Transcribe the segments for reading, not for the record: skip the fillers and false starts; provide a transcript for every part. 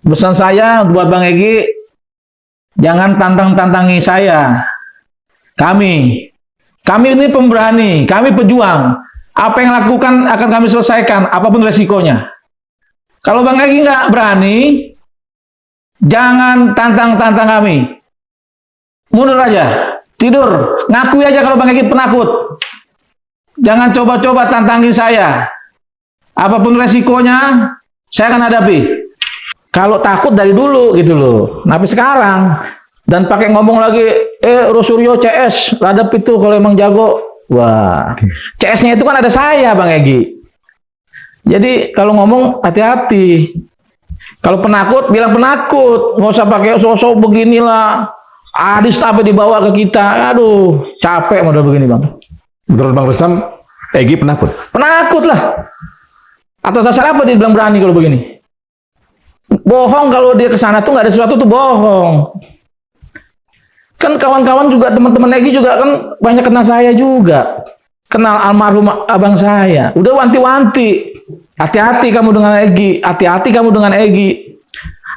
Pesan saya buat Bang Egy, jangan tantang-tantangi saya. Kami ini pemberani, kami pejuang. Apa yang lakukan akan kami selesaikan, apapun resikonya. Kalau Bang Egy nggak berani, jangan tantang-tantang kami. Mundur aja, tidur, ngakui aja kalau Bang Egy penakut. Jangan coba-coba tantangin saya. Apapun resikonya, saya akan hadapi. Kalau takut dari dulu gitu loh. Tapi sekarang dan pakai ngomong lagi, Rosuryo CS, ladap itu kalau emang jago. Wah, CS-nya itu kan ada saya, Bang Egy. Jadi kalau ngomong hati-hati. Kalau penakut, bilang penakut. Nggak usah pakai sosok beginilah. Adis tapi dibawa ke kita. Aduh, capek model begini, Bang. Menurut Bang Rustam, Egy penakut? Penakut lah. Atas dasar apa dia bilang berani kalau begini? Bohong kalau dia ke sana tuh nggak ada sesuatu tuh bohong. Kan kawan-kawan juga, teman-teman Egy juga kan banyak kenal saya juga. Kenal almarhum abang saya. Udah wanti-wanti. Hati-hati kamu dengan Egy. Hati-hati kamu dengan Egy.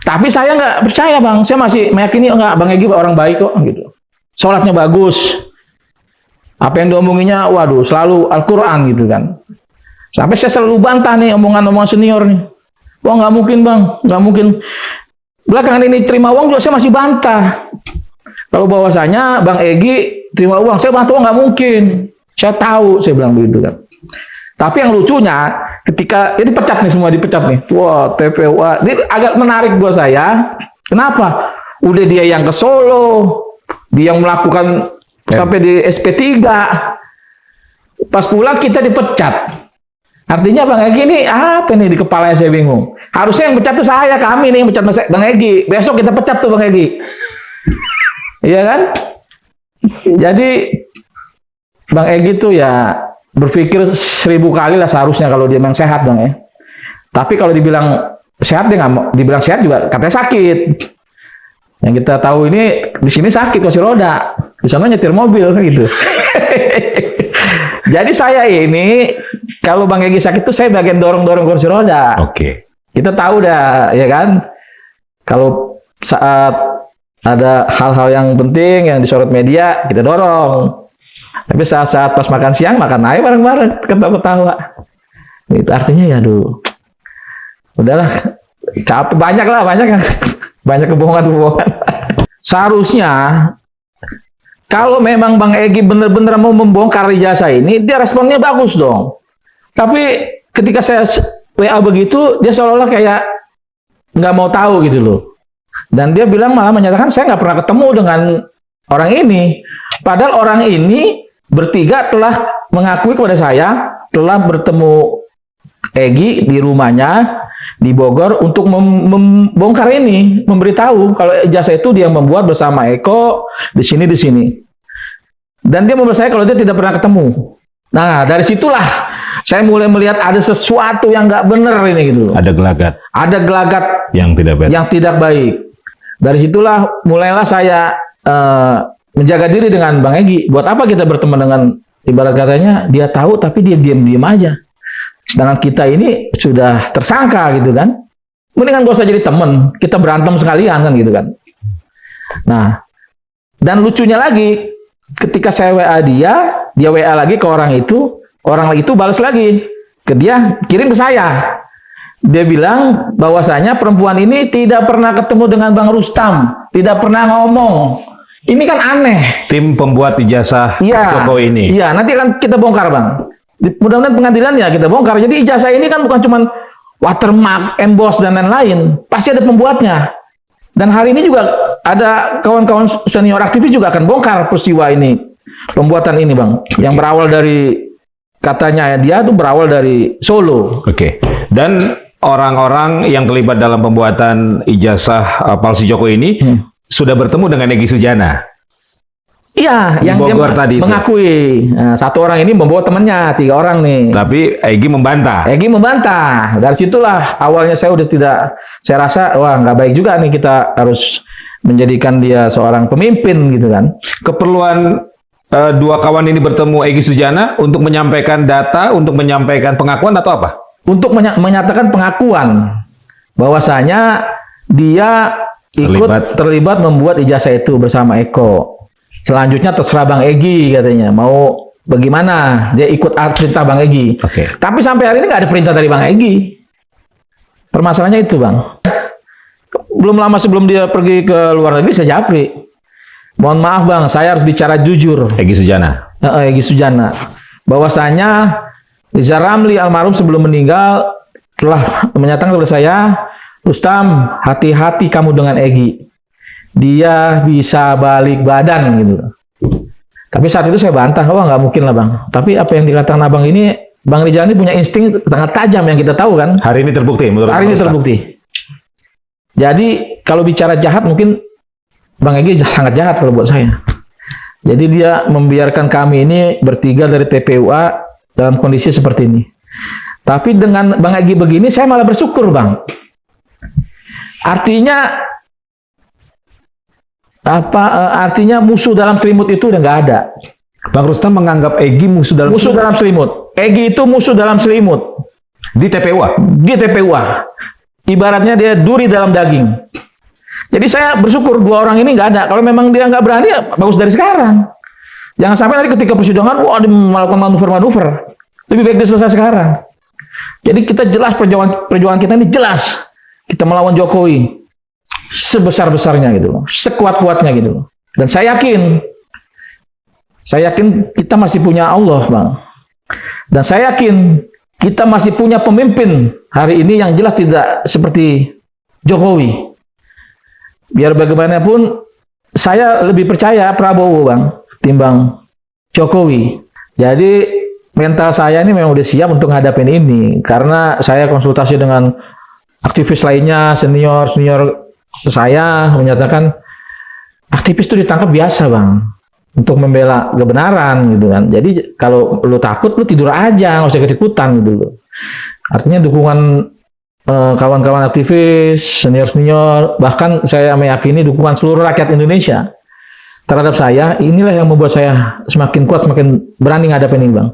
Tapi saya nggak percaya, Bang. Saya masih meyakini enggak, Bang Egy orang baik kok gitu. Sholatnya bagus. Apa yang diomonginya, waduh, selalu Al-Quran gitu kan. Sampai saya selalu bantah nih omongan-omongan senior nih. Wah nggak mungkin, Bang, nggak mungkin. Belakangan ini terima uang juga saya masih bantah. Kalau bahwasanya Bang Egy terima uang, saya bantah, nggak mungkin. Saya tahu, saya bilang begitu kan. Tapi yang lucunya, ketika ini dipecat nih, semua dipecat nih. Wah, TPWA. Ini agak menarik buat saya. Kenapa? Udah dia yang ke Solo, dia yang melakukan sampai di SP3. Pas pulang kita dipecat. Artinya Bang Egy ini apa nih di kepala saya bingung. Harusnya yang pecat tuh saya, kami nih yang pecat Bang Egy. Besok kita pecat tuh Bang Egy. Iya kan? Jadi Bang Egy tuh ya berpikir 1000 kali lah seharusnya kalau dia memang sehat, Bang ya. Tapi kalau dibilang sehat, dia nggak mau. Dibilang sehat juga katanya sakit. Yang kita tahu ini di sini sakit kursi roda, di sana nyetir mobil kan gitu. Jadi saya ini kalau Bang Egy sakit tuh saya bagian dorong-dorong kursi roda. Oke. Kita tahu dah, ya kan? Kalau saat ada hal-hal yang penting yang disorot media, kita dorong. Tapi saat-saat pas makan siang, makan air bareng-bareng, ketawa-ketawa. Itu artinya ya, aduh, udahlah, capek, banyak lah, banyak kebohongan-kebohongan. Seharusnya kalau memang Bang Egy benar-benar mau membongkar ijazah ini, dia responnya bagus dong. Tapi ketika saya WA begitu, dia seolah-olah kayak nggak mau tahu gitu loh. Dan dia bilang malah menyatakan saya nggak pernah ketemu dengan orang ini. Padahal orang ini bertiga telah mengakui kepada saya telah bertemu Egy di rumahnya di Bogor untuk membongkar ini, memberitahu kalau ijazah itu dia membuat bersama Eko di sini. Dan dia memberitahu saya kalau dia tidak pernah ketemu. Nah, dari situlah saya mulai melihat ada sesuatu yang nggak benar ini gitu. Ada gelagat. Ada gelagat yang tidak baik. Dari situlah mulailah saya menjaga diri dengan Bang Egy. Buat apa kita berteman dengan, ibarat katanya dia tahu tapi dia diam-diam aja. Sedangkan kita ini sudah tersangka gitu kan. Mendingan gak usah jadi teman, kita berantem sekalian kan gitu kan. Nah, dan lucunya lagi, ketika saya WA dia WA lagi ke orang itu balas lagi ke dia, kirim ke saya. Dia bilang bahwasanya perempuan ini tidak pernah ketemu dengan Bang Rustam, tidak pernah ngomong. Ini kan aneh. Tim pembuat ijazah Jokowi ini. Iya, nanti kan kita bongkar, Bang. Mudah-mudahan pengadilan ya kita bongkar. Jadi ijazah ini kan bukan cuma watermark, emboss dan lain-lain. Pasti ada pembuatnya. Dan hari ini juga ada kawan-kawan senior aktivis juga akan bongkar peristiwa ini. Pembuatan ini, Bang. Yang berawal dari, katanya dia tuh berawal dari Solo. Oke. Dan orang-orang yang terlibat dalam pembuatan ijazah palsu Jokowi ini sudah bertemu dengan Egy Sujana. Iya, yang dia tadi mengakui. Nah, satu orang ini membawa temannya, 3 orang nih. Tapi Egy membantah. Egy membantah. Dari situlah awalnya saya udah tidak, saya rasa wah nggak baik juga nih kita harus menjadikan dia seorang pemimpin gitu kan. Keperluan dua kawan ini bertemu Egy Sujana untuk menyampaikan data, untuk menyampaikan pengakuan atau apa? Untuk menyatakan pengakuan bahwasanya dia ikut terlibat membuat ijazah itu bersama Eko. Selanjutnya terserah Bang Egy katanya, mau bagaimana, dia ikut perintah Bang Egy. Oke. Tapi sampai hari ini nggak ada perintah dari Bang Egy. Permasalahannya itu, Bang. Belum lama sebelum dia pergi ke luar negeri, saya japri. Mohon maaf Bang, saya harus bicara jujur. Egy Sujana. Egy Sujana. Bahwasanya Riza Ramli almarhum sebelum meninggal telah menyatakan kepada saya, Rustam, hati-hati kamu dengan Egy. Dia bisa balik badan gitu. Tapi saat itu saya bantah, wah nggak mungkin lah Bang. Tapi apa yang dikatakan Abang ini, Bang Rizal ini punya insting sangat tajam yang kita tahu kan. Hari ini terbukti menurut Hari ini Ustaz. terbukti. Jadi kalau bicara jahat mungkin Bang Egy sangat jahat kalau buat saya. Jadi dia membiarkan kami ini bertiga dari TPUA dalam kondisi seperti ini. Tapi dengan Bang Egy begini saya malah bersyukur Bang. Artinya apa? Artinya musuh dalam selimut itu udah nggak ada. Bang Rustam menganggap Egy musuh dalam Selimut. Egy itu musuh dalam selimut. di TPUA. Di TPUA. Ibaratnya dia duri dalam daging. Jadi saya bersyukur dua orang ini nggak ada. Kalau memang dia nggak berani, ya bagus dari sekarang. Jangan sampai nanti ketika persidangan, wah dia melakukan manuver-manuver. Lebih baik dia selesai sekarang. Jadi kita jelas perjuangan kita ini jelas. Kita melawan Jokowi sebesar-besarnya gitu loh, sekuat-kuatnya gitu loh. Dan saya yakin kita masih punya Allah, Bang. Dan saya yakin kita masih punya pemimpin hari ini yang jelas tidak seperti Jokowi. Biar bagaimanapun, saya lebih percaya Prabowo, Bang, timbang Jokowi. Jadi mental saya ini memang udah siap untuk ngadapin ini. Karena saya konsultasi dengan aktivis lainnya, senior saya menyatakan aktivis itu ditangkap biasa, Bang, untuk membela kebenaran gitu kan. Jadi kalau lu takut, lu tidur aja, nggak usah ikut-ikutan gitu loh. Artinya dukungan kawan-kawan aktivis, senior, bahkan saya meyakini dukungan seluruh rakyat Indonesia terhadap saya, inilah yang membuat saya semakin kuat, semakin berani ngadepin ini, Bang.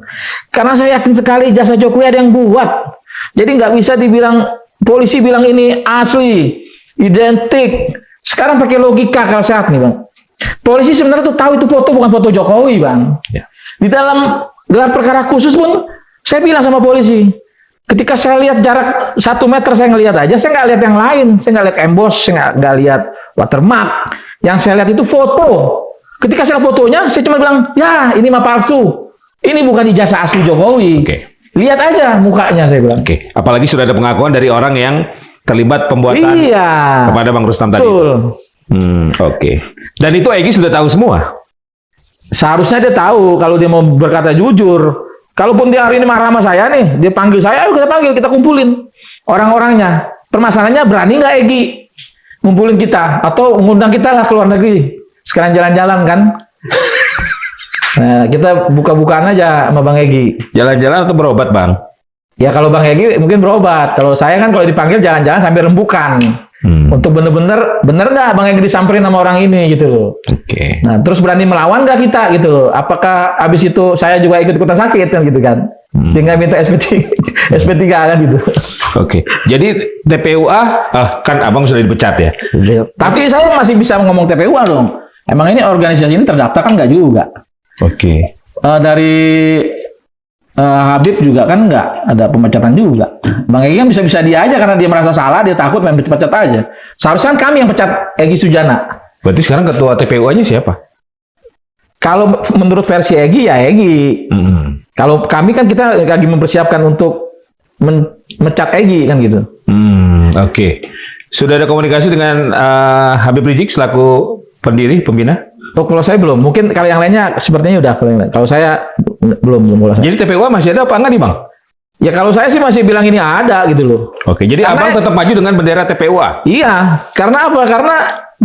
Karena saya yakin sekali jasa Jokowi ada yang buat. Jadi nggak bisa dibilang, polisi bilang ini asli, identik. Sekarang pakai logika akal sehat nih, Bang. Polisi sebenarnya tuh tahu itu foto bukan foto Jokowi, Bang. Ya. Di dalam gelar perkara khusus pun, saya bilang sama polisi, ketika saya lihat jarak 1 meter saya ngelihat aja, saya nggak lihat yang lain, saya nggak lihat emboss, saya nggak lihat watermark. Yang saya lihat itu foto. Ketika saya lihat fotonya, saya cuma bilang, ya ini mah palsu, ini bukan ijazah asli Jokowi. Oke. Lihat aja mukanya, saya bilang. Oke. Apalagi sudah ada pengakuan dari orang yang terlibat pembuatan Iya. kepada Bang Rustam tadi. Betul. Oke. Dan itu Egy sudah tahu semua. Seharusnya dia tahu kalau dia mau berkata jujur. Kalaupun dia hari ini marah sama saya nih, dia panggil saya, ayo kita panggil, kita kumpulin orang-orangnya. Permasalahannya berani nggak Egy ngumpulin kita atau mengundang kita lah ke luar negeri, sekalian jalan-jalan kan? Nah, kita buka-bukaan aja sama Bang Egy. Jalan-jalan atau berobat, Bang? Ya kalau Bang Egy mungkin berobat. Kalau saya kan kalau dipanggil jalan-jalan sambil rembukan. Untuk bener nggak Bang Egy disamperin sama orang ini gitu loh. Oke. Nah, terus berani melawan nggak kita gitu loh? Apakah habis itu saya juga ikut-ikutan sakit kan gitu kan? Sehingga minta SP3 kan gitu. Oke. Jadi TPUA kan Abang sudah dipecat ya. Tapi saya masih bisa ngomong TPUA dong. Emang ini organisasi ini terdaftar kan nggak juga? Oke. Dari Habib juga kan nggak ada pemecatan juga. Bang Egy kan bisa-bisa dia aja karena dia merasa salah, dia takut main pecat aja. Seharusnya kan kami yang pecat Egy Sujana. Berarti sekarang ketua TPUA-nya siapa? Kalau menurut versi Egy ya Egy. Kalau kami kan kita lagi mempersiapkan untuk mecat Egy kan gitu. Oke. Sudah ada komunikasi dengan Habib Rizik selaku pendiri, pembina? Oh, kalau saya belum. Mungkin kalau yang lainnya sepertinya udah. Kalau saya belum. Jadi TPUA masih ada apa enggak nih, Bang? Ya kalau saya sih masih bilang ini ada gitu loh. Oke, jadi Karena- Abang tetap maju dengan bendera TPUA? Iya, karena apa? Karena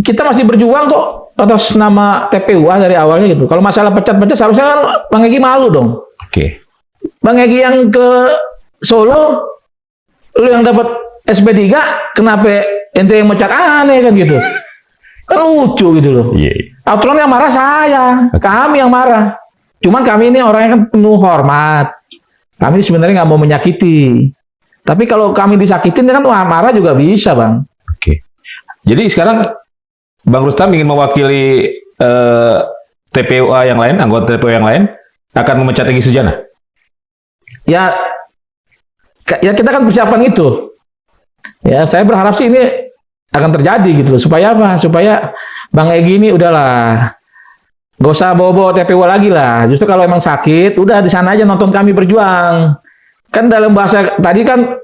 kita masih berjuang kok atas nama TPUA dari awalnya gitu. Kalau masalah pecat-pecat seharusnya kan Bang Egy malu dong. Oke. Bang Egy yang ke Solo, lu yang dapat SP3, kenapa ente yang mecat aneh kan gitu? Kan lucu gitu loh. Iya. Aturan yang marah saya, kami yang marah. Cuman kami ini orangnya kan penuh hormat. Kami sebenarnya nggak mau menyakiti. Tapi kalau kami disakitin kan wah marah juga bisa, Bang. Oke. Jadi sekarang Bang Rustam ingin mewakili TPUA yang lain, anggota TPUA yang lain, akan memecat Egy Sujana? Ya, ya kita kan persiapan itu. Ya, saya berharap sih ini akan terjadi gitu. Supaya apa? Supaya Bang Egy ini udahlah, gak usah bawa-bawa TPUA lagi lah. Justru kalau emang sakit, udah di sana aja nonton kami berjuang. Kan dalam bahasa tadi kan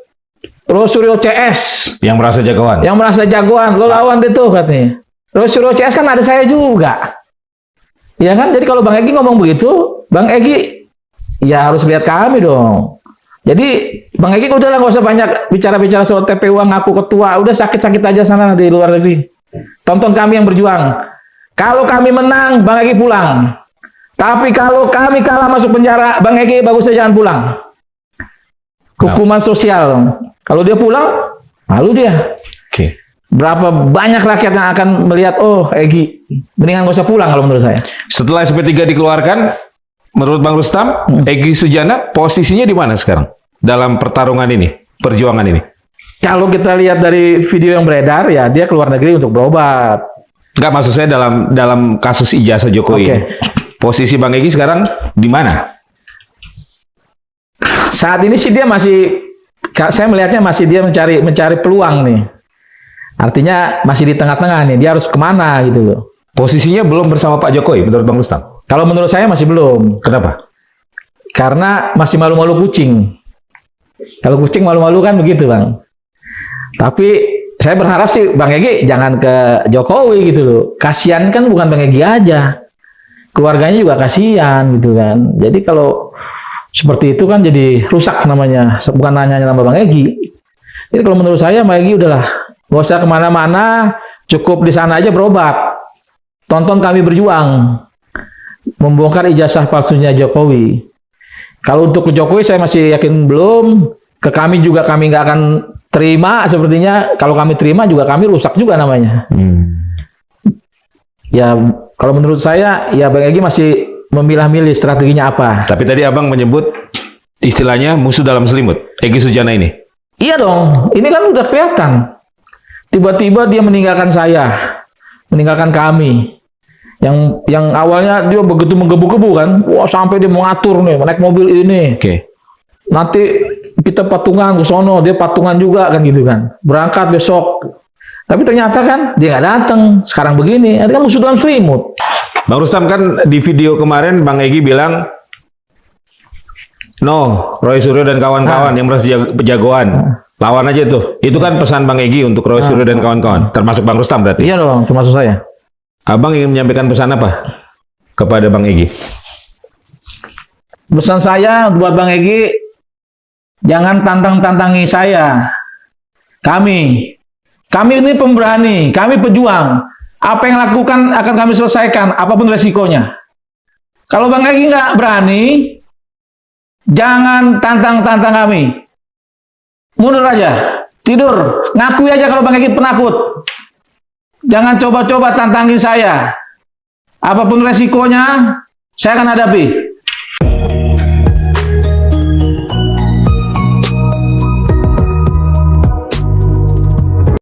Rosurio CS Yang merasa jagoan. yang merasa jagoan, lo lawan deh tuh katanya. Rosurio CS kan ada saya juga. Ya kan, jadi kalau Bang Egy ngomong begitu, Bang Egy ya harus lihat kami dong. Jadi Bang Egy udah lah, nggak usah banyak bicara-bicara soal TPU ngaku ketua, udah sakit-sakit aja sana di luar negeri. Tonton kami yang berjuang. Kalau kami menang, Bang Egy pulang. Tapi kalau kami kalah masuk penjara, Bang Egy bagusnya jangan pulang. Hukuman sosial. Kalau dia pulang, malu dia. Oke. Berapa banyak rakyat yang akan melihat, oh Egy, mendingan gak usah pulang kalau menurut saya. Setelah SP3 dikeluarkan, menurut Bang Rustam, Egy Sujana posisinya di mana sekarang dalam pertarungan ini, perjuangan ini? Kalau kita lihat dari video yang beredar, ya dia keluar negeri untuk berobat. Enggak, maksud saya dalam kasus ijazah Jokowi. Oke. Ini. Posisi Bang Egy sekarang di mana? Saat ini sih dia masih, saya melihatnya masih dia mencari peluang nih. Artinya masih di tengah-tengah nih, dia harus kemana gitu loh. Posisinya belum bersama Pak Jokowi menurut Bang Rustam. Kalau menurut saya masih belum. Kenapa? Karena masih malu-malu kucing. Kalau kucing malu-malu kan begitu Bang. Tapi saya berharap sih Bang Egy jangan ke Jokowi gitu loh. Kasihan kan bukan Bang Egy aja. Keluarganya juga kasihan gitu kan. Jadi kalau seperti itu kan jadi rusak namanya. Bukan hanya nama Bang Egy. Jadi kalau menurut saya Bang Egy udahlah. Gak usah kemana-mana. Cukup di sana aja berobat. Tonton kami berjuang. Membongkar ijazah palsunya Jokowi. Kalau untuk ke Jokowi saya masih yakin belum. Ke kami juga kami nggak akan terima sepertinya. Kalau kami terima juga kami rusak juga namanya. Ya kalau menurut saya ya Bang Egy masih memilah-milih strateginya apa. Tapi tadi Abang menyebut istilahnya musuh dalam selimut, Egy Sujana ini. Iya dong, ini kan udah kelihatan. Tiba-tiba dia meninggalkan saya, meninggalkan kami. Yang awalnya dia begitu menggebu-gebu kan, wah sampai dia mengatur nih, naik mobil ini. Oke. Nanti kita patungan ke sono, dia patungan juga kan gitu kan. Berangkat besok. Tapi ternyata kan dia nggak datang. Sekarang begini, ada kan musuh dalam selimut. Bang Rustam kan di video kemarin Bang Egy bilang, no, Roy Suryo dan kawan-kawan yang merasa jagoan, lawan aja tuh. Itu kan pesan Bang Egy untuk Roy Suryo dan kawan-kawan, termasuk Bang Rustam berarti. Iya dong, termasuk saya. Abang ingin menyampaikan pesan apa kepada Bang Egy? Pesan saya buat Bang Egy, jangan tantang-tantangi saya. Kami ini pemberani, kami pejuang. Apa yang lakukan akan kami selesaikan, apapun resikonya. Kalau Bang Egy nggak berani, jangan tantang-tantang kami. Mundur aja, tidur, ngakui aja kalau Bang Egy penakut. Jangan coba-coba tantangin saya. Apapun resikonya, saya akan hadapi.